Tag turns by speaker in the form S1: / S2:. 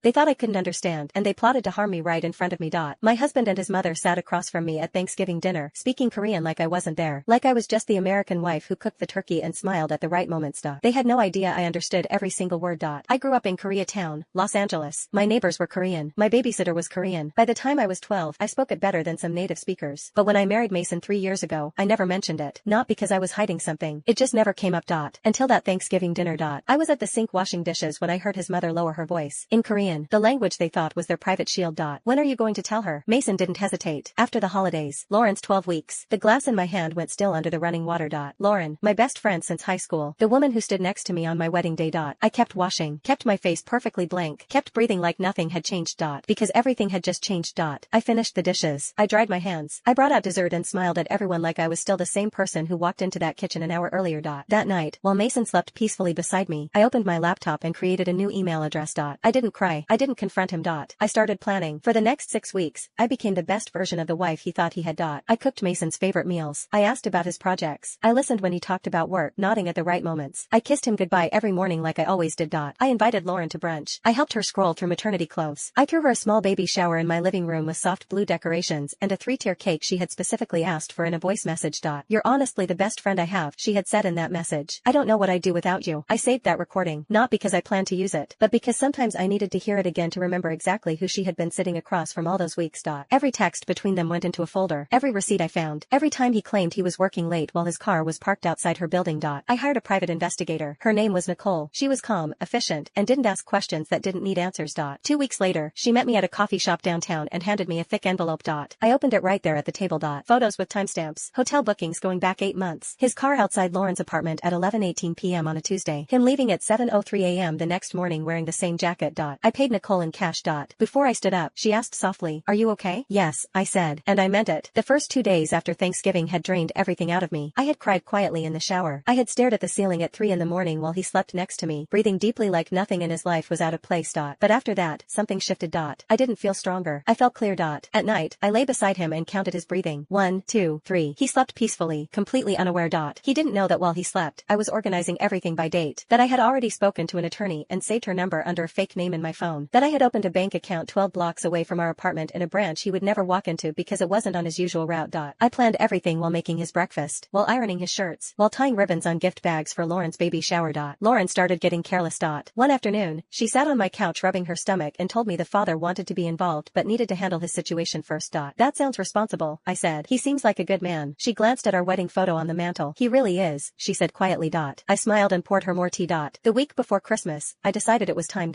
S1: They thought I couldn't understand, and they plotted to harm me right in front of me. My husband and his mother sat across from me at Thanksgiving dinner, speaking Korean like I wasn't there, like I was just the American wife who cooked the turkey and smiled at the right moments. They had no idea I understood every single word. I grew up in Koreatown, Los Angeles. My neighbors were Korean. My babysitter was Korean. By the time I was 12, I spoke it better than some native speakers. But when I married Mason 3 years ago, I never mentioned it. Not because I was hiding something. It just never came up. Until that Thanksgiving dinner. I was at the sink washing dishes when I heard his mother lower her voice. In Korean, the language they thought was their private shield. When are you going to tell her? Mason didn't hesitate. After the holidays. Lauren's 12 weeks. The glass in my hand went still under the running water. Lauren, my best friend since high school. The woman who stood next to me on my wedding day. I kept washing. Kept my face perfectly blank. Kept breathing like nothing had changed. Because everything had just changed. I finished the dishes. I dried my hands. I brought out dessert and smiled at everyone like I was still the same person who walked into that kitchen an hour earlier. That night, while Mason slept peacefully beside me, I opened my laptop and created a new email address. I didn't cry. I didn't confront him. I started planning. For the next 6 weeks, I became the best version of the wife he thought he had. I cooked Mason's favorite meals. I asked about his projects. I listened when he talked about work, nodding at the right moments. I kissed him goodbye every morning like I always did. I invited Lauren to brunch. I helped her scroll through maternity clothes. I threw her a small baby shower in my living room with soft blue decorations and a 3-tier cake she had specifically asked for in a voice message. You're honestly the best friend I have, she had said in that message. I don't know what I'd do without you. I saved that recording, not because I planned to use it, but because sometimes I needed to hear it again to remember exactly who she had been sitting across from all those weeks. Every text between them went into a folder. Every receipt I found. Every time he claimed he was working late while his car was parked outside her building. I hired a private investigator. Her name was Nicole. She was calm, efficient, and didn't ask questions that didn't need answers. 2 weeks later, she met me at a coffee shop downtown and handed me a thick envelope. I opened it right there at the table. Photos with timestamps. Hotel bookings going back 8 months. His car outside Lauren's apartment at 11:18 p.m. on a Tuesday. Him leaving at 7:03 a.m. the next morning wearing the same jacket. I paid Nicole in cash. Before I stood up, she asked softly, "Are you okay?" "Yes," I said, and I meant it. The first 2 days after Thanksgiving had drained everything out of me. I had cried quietly in the shower. I had stared at the ceiling at 3 in the morning while he slept next to me, breathing deeply like nothing in his life was out of place. But after that, something shifted. I didn't feel stronger. I felt clear. At night, I lay beside him and counted his breathing. 1, 2, 3. He slept peacefully, completely unaware. He didn't know that while he slept, I was organizing everything by date. That I had already spoken to an attorney and saved her number under a fake name in my phone. That I had opened a bank account 12 blocks away from our apartment in a branch he would never walk into because it wasn't on his usual route. I planned everything while making his breakfast, while ironing his shirts, while tying ribbons on gift bags for Lauren's baby shower. Lauren started getting careless. One afternoon, she sat on my couch rubbing her stomach and told me the father wanted to be involved but needed to handle his situation first. That sounds responsible, I said. He seems like a good man. She glanced at our wedding photo on the mantel. He really is, she said quietly. I smiled and poured her more tea. The week before Christmas, I decided it was time.